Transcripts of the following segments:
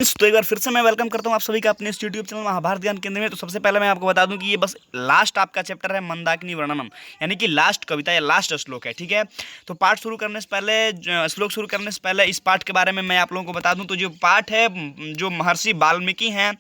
तो एक बार फिर से मैं वेलकम करता हूँ आप सभी का अपने इस यूट्यूब चैनल महाभारत ज्ञान केंद्र में। तो सबसे पहले मैं आपको बता दूं कि ये बस लास्ट आपका चैप्टर है मंदाकिनी वर्णनम, यानी कि लास्ट कविता या लास्ट श्लोक है। ठीक है, तो पाठ शुरू करने से पहले, श्लोक शुरू करने से पहले इस पाठ के बारे में मैं आप लोगों को बता दूं। तो जो पाठ है, जो महर्षि वाल्मीकि हैं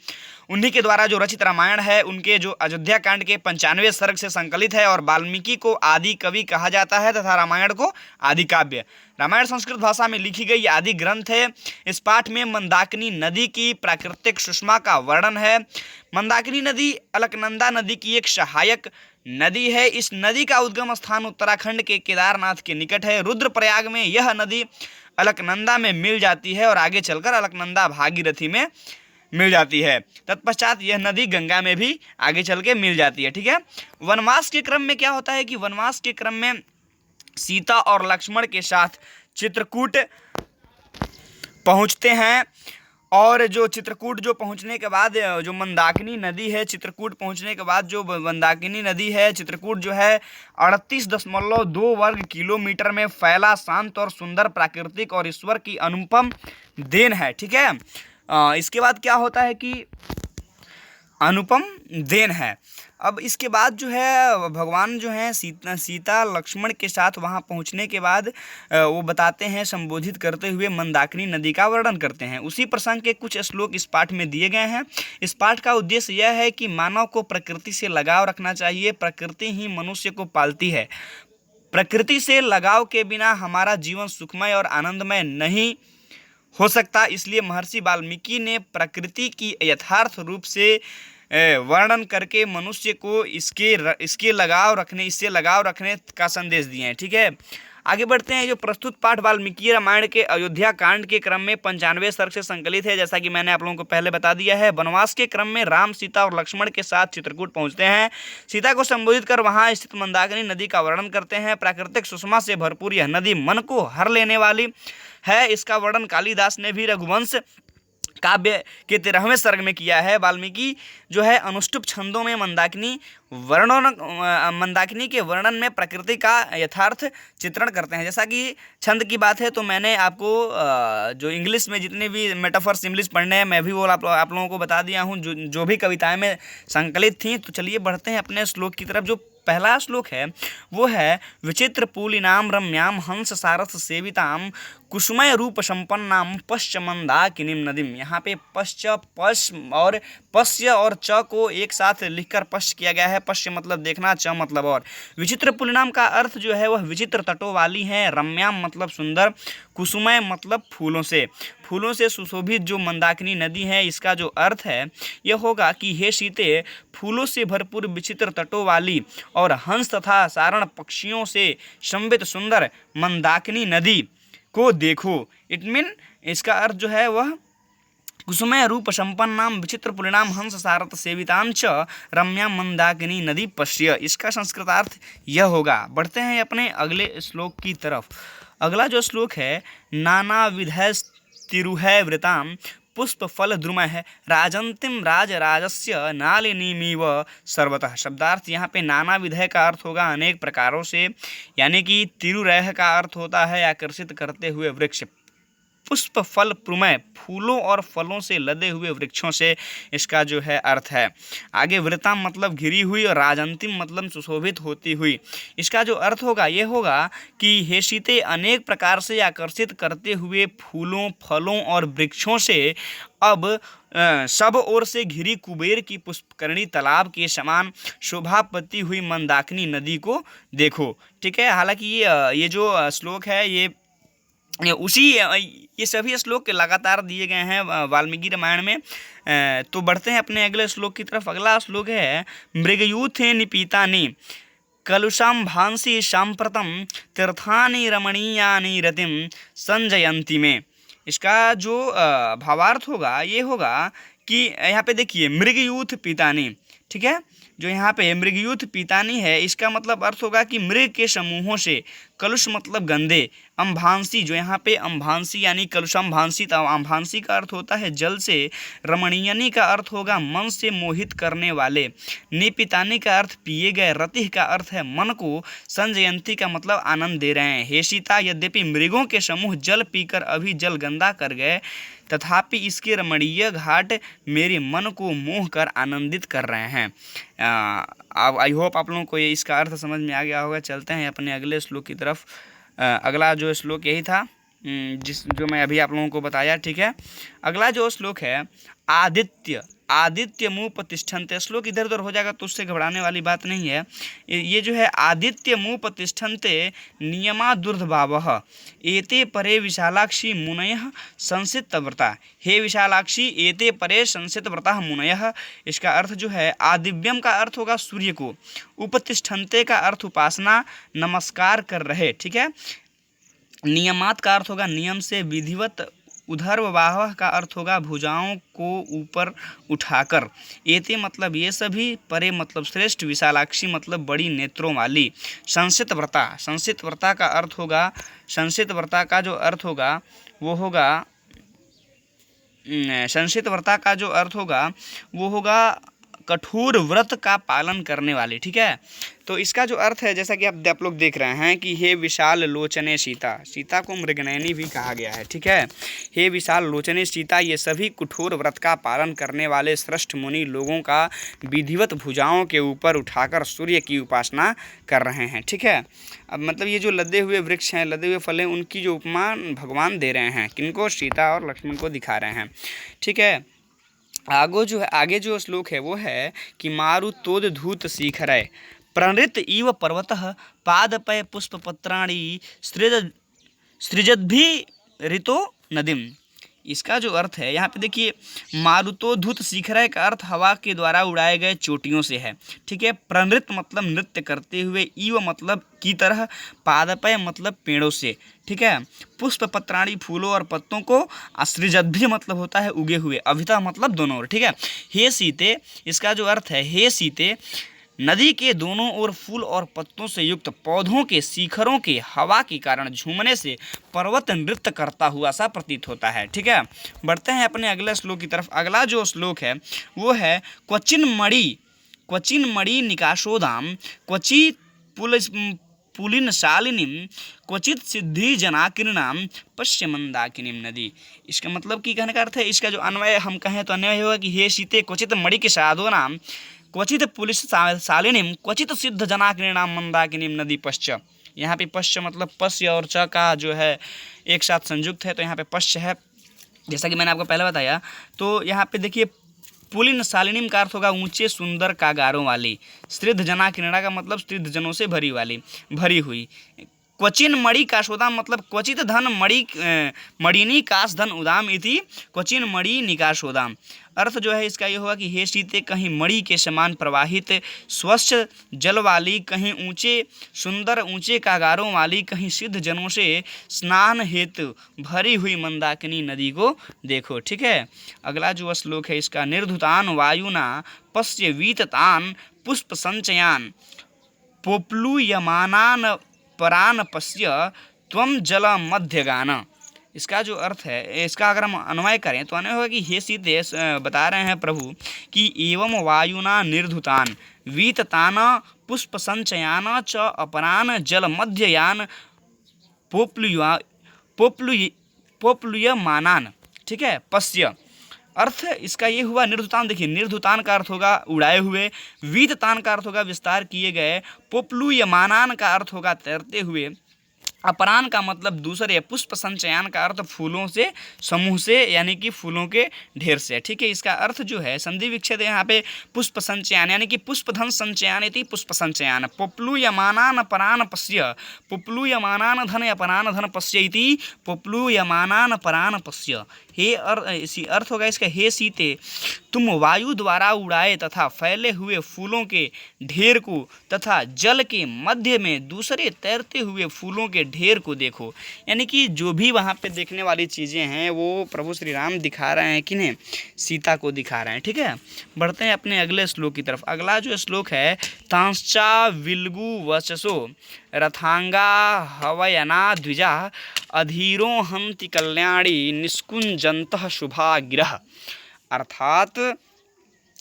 उन्हीं के द्वारा जो रचित रामायण है, उनके जो अयोध्या कांड के 95 सर्ग से संकलित है। और वाल्मीकि को आदि कवि कहा जाता है तथा रामायण को आदि काव्य। रामायण संस्कृत भाषा में लिखी गई आदि ग्रंथ है। इस पाठ में मंदाकिनी नदी की प्राकृतिक सुषमा का वर्णन है। मंदाकिनी नदी अलकनंदा नदी की एक सहायक नदी है। इस नदी का उद्गम स्थान उत्तराखंड के केदारनाथ के निकट है। रुद्रप्रयाग में यह नदी अलकनंदा में मिल जाती है और आगे चलकर अलकनंदा भागीरथी में मिल जाती है। तत्पश्चात यह नदी गंगा में भी आगे चल के मिल जाती है। ठीक है, वनवास के क्रम में क्या होता है कि वनवास के क्रम में सीता और लक्ष्मण के साथ चित्रकूट पहुंचते हैं। और जो चित्रकूट पहुंचने के बाद जो मंदाकिनी नदी है, चित्रकूट पहुंचने के बाद जो मंदाकिनी नदी है, चित्रकूट जो है 38.2 वर्ग किलोमीटर में फैला शांत और सुंदर प्राकृतिक और ईश्वर की अनुपम देन है। ठीक है, इसके बाद क्या होता है कि अनुपम देन है। अब इसके बाद जो है भगवान जो है सीता लक्ष्मण के साथ वहाँ पहुँचने के बाद वो बताते हैं, संबोधित करते हुए मंदाकिनी नदी का वर्णन करते हैं। उसी प्रसंग के कुछ श्लोक इस पाठ में दिए गए हैं। इस पाठ का उद्देश्य यह है कि मानव को प्रकृति से लगाव रखना चाहिए। प्रकृति ही मनुष्य को पालती है। प्रकृति से लगाव के बिना हमारा जीवन सुखमय और आनंदमय नहीं हो सकता। इसलिए महर्षि वाल्मीकि ने प्रकृति की यथार्थ रूप से वर्णन करके मनुष्य को इससे लगाव रखने का संदेश दिए हैं। ठीक है, आगे बढ़ते हैं। जो प्रस्तुत पाठ वाल्मीकि रामायण के अयोध्या कांड के क्रम में 95 सर्ग से संकलित है। जैसा कि मैंने आप लोगों को पहले बता दिया है। वनवास के क्रम में राम, सीता और लक्ष्मण के साथ चित्रकूट पहुंचते हैं। सीता को संबोधित कर वहां स्थित मंदाकिनी नदी का वर्णन करते हैं। प्राकृतिक सुषमा से भरपूर यह नदी मन को हर लेने वाली है। इसका वर्णन कालिदास ने भी रघुवंश काव्य के 13वें सर्ग में किया है। वाल्मीकि जो है अनुष्टुप छंदों में मंदाकिनी के वर्णन में प्रकृति का यथार्थ चित्रण करते हैं। जैसा कि छंद की बात है तो मैंने आपको जो इंग्लिश में जितने भी मेटाफर्स इंग्लिश पढ़ने हैं मैं भी वो आप लोगों को बता दिया हूँ, जो भी कविताएं में संकलित थी। तो चलिए बढ़ते हैं अपने श्लोक की तरफ। जो पहला श्लोक है वो है विचित्र पूलिनाम रम्याम हंस सारथ सेविताम कुसुमय रूप संपन्नाम पश्च मंदाकिनीम नदीम। यहाँ पे पश्य और च को एक साथ लिखकर पश्च किया गया है। पश्य मतलब देखना, च मतलब और। विचित्र पुलिनाम का अर्थ जो है वह विचित्र तटों वाली है। रम्याम मतलब सुंदर, कुसुमय मतलब फूलों से सुशोभित जो मंदाकिनी नदी है, इसका जो अर्थ है यह होगा कि हे सीते, फूलों से भरपूर विचित्र तटों वाली और हंस तथा सारण पक्षियों से संवित सुंदर मंदाकिनी नदी को देखो। इट मीन इसका अर्थ जो है वह कुसुमय रूप संपन्नाम विचित्र पुलिनाम हंस सारथ सेविताम च रम्याम मंदाकिनी नदी पश्य। इसका संस्कृतार्थ यह होगा। बढ़ते हैं अपने अगले श्लोक की तरफ। अगला जो श्लोक है नाना विधय तिरुहै वृताम पुष्प फल द्रुमः राजंतिम राजराजस्य नालिनीमिव सर्वतः। शब्दार्थ यहाँ पे नाना विधय का अर्थ होगा अनेक प्रकारों से, यानी कि तिरुरह का अर्थ होता है आकर्षित करते हुए वृक्ष। पुष्प फल प्रुमय फूलों और फलों से लदे हुए वृक्षों से इसका जो है अर्थ है। आगे वृताम मतलब घिरी हुई और राजंतिम मतलब सुशोभित होती हुई। इसका जो अर्थ होगा ये होगा कि हे सीते, अनेक प्रकार से आकर्षित करते हुए फूलों, फलों और वृक्षों से अब सब ओर से घिरी कुबेर की पुष्पकरणी तालाब के समान शोभापति हुई मंदाकिनी नदी को देखो। ठीक है, हालांकि ये जो श्लोक है ये सभी श्लोक लगातार दिए गए हैं वाल्मीकि रामायण में। तो बढ़ते हैं अपने अगले श्लोक की तरफ। अगला श्लोक है मृगयूथे निपीतानि कलुषाम भांसी सांप्रतम तीर्थानि रमणीयानि रतिम संजयंती में। इसका जो भावार्थ होगा ये होगा कि यहाँ पे देखिए मृगयूथ पीतानि, ठीक है, जो यहाँ पे मृगयूथ पीतानी है, इसका मतलब अर्थ होगा कि मृग के समूहों से। कलुष मतलब गंदे। अम्भांसी, जो यहाँ पे अम्भांसी यानी कलुषाम्भांसी, तो अम्भांसी का अर्थ होता है जल से। रमणीयनी का अर्थ होगा मन से मोहित करने वाले। निपितानी का अर्थ पिए गए। रतिः का अर्थ है मन को। संजयंती का मतलब आनंद दे रहे हैं। हे सीता, यद्यपि मृगों के समूह जल पीकर अभी जल गंदा कर गए, तथापि इसके रमणीय घाट मेरे मन को मोह कर आनंदित कर रहे हैं। अब आई होप आप लोगों को ये इसका अर्थ समझ में आ गया होगा। चलते हैं अपने अगले श्लोक की तरफ। अगला जो श्लोक यही था जो मैं अभी आप लोगों को बताया, ठीक है। अगला जो श्लोक है आदित्य। आदित्य मुपतिष्ठन्ते। श्लोक इधर उधर हो जाएगा तो उससे घबराने वाली बात नहीं है। ये जो है आदित्य मुपतिष्ठन्ते नियमा दुर्धभावः एते परे विशालाक्षी मुनयः संसितव्रता। हे विशालाक्षी, एते परे संसितव्रता मुनयः। इसका अर्थ जो है आदिव्यम का अर्थ होगा सूर्य को। उपतिष्ठन्ते का अर्थ उपासना, नमस्कार कर रहे, ठीक है। नियमात का अर्थ होगा नियम से, विधिवत। उधर्ववाह का अर्थ होगा भुजाओं को ऊपर उठाकर। एते मतलब ये सभी, परे मतलब श्रेष्ठ, विशालाक्षी मतलब बड़ी नेत्रों वाली। संसित व्रता। संसित व्रता का अर्थ होगा, संसित व्रता का जो अर्थ होगा वो होगा, संसित व्रता का जो अर्थ होगा वो होगा कठोर व्रत का पालन करने वाले, ठीक है। तो इसका जो अर्थ है, जैसा कि आप लोग देख रहे हैं कि हे विशाल लोचने सीता। सीता को मृगनयनी भी कहा गया है, ठीक है। हे विशाल लोचने सीता, ये सभी कठोर व्रत का पालन करने वाले श्रेष्ठ मुनि लोगों का विधिवत भुजाओं के ऊपर उठाकर सूर्य की उपासना कर रहे हैं, ठीक है। अब मतलब ये जो लदे हुए वृक्ष हैं, लदे हुए फल हैं, उनकी जो उपमा भगवान दे रहे हैं, किनको? सीता और लक्ष्मण को दिखा रहे हैं, ठीक है। आगे जो श्लोक है वो है कि मारुतोद धूत शिखरय प्रणृत इव पर्वतः पादपय पुष्पपत्राणि सृजद्भि ऋतो नदीम। इसका जो अर्थ है यहाँ पे देखिए, मारुतोद्धुत शिखरय का अर्थ हवा के द्वारा उड़ाए गए चोटियों से है, ठीक है। प्रणृत मतलब नृत्य करते हुए, इव मतलब की तरह, पादपय मतलब पेड़ों से, ठीक है। पुष्प पत्राणी फूलों और पत्तों को, असृजद्भि मतलब होता है उगे हुए, अभिता मतलब दोनों ओर, ठीक है। हे सीते, इसका जो अर्थ है हे सीते, नदी के दोनों ओर फूल और पत्तों से युक्त पौधों के शिखरों के हवा के कारण झूमने से पर्वत नृत्य करता हुआ सा प्रतीत होता है, ठीक है। बढ़ते हैं अपने अगले श्लोक की तरफ। अगला जो श्लोक है वो है क्वचिन मणि निकाशोदाम क्वचित पुलिनशालिनीम क्वचित सिद्धि जनाकिरणाम पश्य मंदाकिनीम नदी। इसका मतलब कि कहने का अर्थ है, इसका जो अन्वय हम कहें तो अन्वय होगा कि हे सीते, क्वचित मणि के साधो नाम क्वचित पुलिस शालिनीम क्वचित सिद्ध जनाकिरणाम मंदाकिनीम नदी पश्च। यहाँ पे पश्च मतलब पश्य और च का जो है एक साथ संयुक्त है, तो यहाँ पे पश्च है, जैसा कि मैंने आपको पहले बताया। तो यहाँ पे देखिए, पुलिन शालिनीम का अर्थ होगा ऊंचे सुंदर कागारों वाली। सृद्ध जना किरणा का मतलब सृद्ध जनों से भरी हुई। क्वचिन मणि काशोदाम मतलब क्वचित धन मणिनी काश धन उदाम इति क्वचिन मणि निकाशोदाम। अर्थ जो है इसका ये होगा कि हे सीते, कहीं मणि के समान प्रवाहित स्वच्छ जल वाली, कहीं ऊंचे कागारों वाली, कहीं सिद्ध जनों से स्नान हेतु भरी हुई मंदाकिनी नदी को देखो, ठीक है। अगला जो श्लोक है इसका, निर्धुतान वायुना पश्य वीततान पुष्प संचयान पोप्लूयमानान परान पश्य त्वम जल मध्यगान। इसका जो अर्थ है, इसका अगर हम अन्वय करें तो अन्वय होगा कि हे सीते, बता रहे हैं प्रभु कि एवं वायुना निर्धुतान वीततान पुष्प संचयान च अपरान जल मध्ययान पोप्लुयमानान, ठीक है, पश्य। अर्थ इसका ये हुआ निर्धुतान। देखिए, निर्धुतान का अर्थ होगा उड़ाए हुए, वीततान का अर्थ होगा विस्तार किए गए, पोप्लुयमानान का अर्थ होगा तैरते हुए, अपरान का मतलब दूसरे, पुष्प संचयान का अर्थ फूलों से, समूह से, यानी कि फूलों के ढेर से, ठीक है। इसका अर्थ जो है संधि विच्छेद यहाँ पे पुष्प संचयान यानी कि पुष्पधन संचयान इति पुष्प संचयान पोप्लूयमानान परान पश्य पोप्लूयमानान धन अपरान धन पश्य इति पोप्लूयमानान परान पश्य। इसी अर्थ होगा इसका, हे सीते तुम वायु द्वारा उड़ाए तथा फैले हुए फूलों के ढेर को तथा जल के मध्य में दूसरे तैरते हुए फूलों के ढेर को देखो। यानी कि जो भी वहाँ पे देखने वाली चीज़ें हैं वो प्रभु श्री राम दिखा रहे हैं, किन्हें? सीता को दिखा रहे हैं। ठीक है, बढ़ते हैं अपने अगले श्लोक की तरफ। अगला जो श्लोक है, तांश्चा विल्गु वचसो रथांगा हवयना द्विजा अधीरो हंति कल्याणी निष्कुंजंतः शुभा गिरह। अर्थात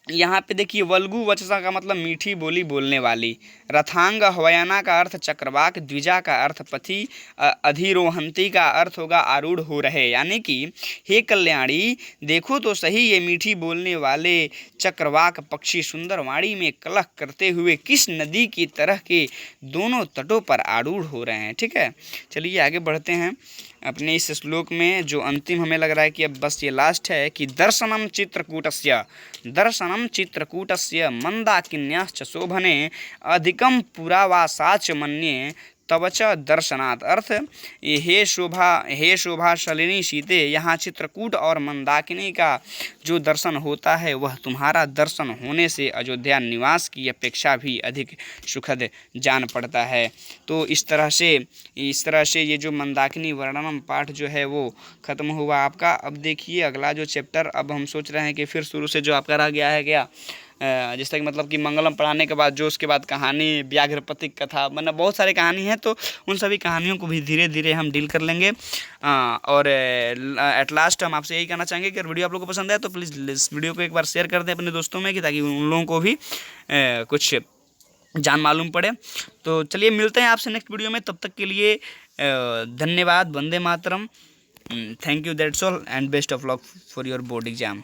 यहाँ पे देखिए, वल्गु वचसा का मतलब मीठी बोली बोलने वाली, रथांग हवयाना का अर्थ चक्रवाक, द्विजा का अर्थ पथी, अधिरोहंती का अर्थ होगा आरूढ़ हो रहे। यानी कि हे कल्याणी, देखो तो सही ये मीठी बोलने वाले चक्रवाक पक्षी सुंदर वाणी में कलह करते हुए किस नदी की तरह के दोनों तटों पर आरूढ़ हो रहे हैं। ठीक है, चलिए आगे बढ़ते हैं अपने इस श्लोक में। जो अंतिम हमें लग रहा है कि अब बस ये लास्ट है कि दर्शनम चित्रकूटस्य मंदाकिन्याश्च शोभने अधिकम पुरावासाच मन्ये तव च दर्शनात्। अर्थ, हे शोभा शलिनी सीते, यहाँ चित्रकूट और मंदाकिनी का जो दर्शन होता है वह तुम्हारा दर्शन होने से अयोध्या निवास की अपेक्षा भी अधिक सुखद जान पड़ता है। तो इस तरह से ये जो मंदाकिनी वर्णनम पाठ जो है वो ख़त्म हुआ आपका। अब देखिए अगला जो चैप्टर, अब हम सोच रहे हैं कि फिर शुरू से जो आपका रह गया है क्या, जैसा कि मतलब कि मंगलम पढ़ाने के बाद जो उसके बाद कहानी, व्याघ्रपति कथा, मतलब बहुत सारी कहानी है, तो उन सभी कहानियों को भी धीरे धीरे हम डील कर लेंगे। और एट लास्ट हम आपसे यही कहना चाहेंगे कि अगर वीडियो आप लोगों को पसंद है तो प्लीज़ इस वीडियो को एक बार शेयर कर दें अपने दोस्तों में, कि ताकि उन लोगों को भी कुछ जान मालूम पड़े। तो चलिए मिलते हैं आपसे नेक्स्ट वीडियो में, तब तक के लिए धन्यवाद। Vande Mataram, thank you, that's all and best of luck for your board exam.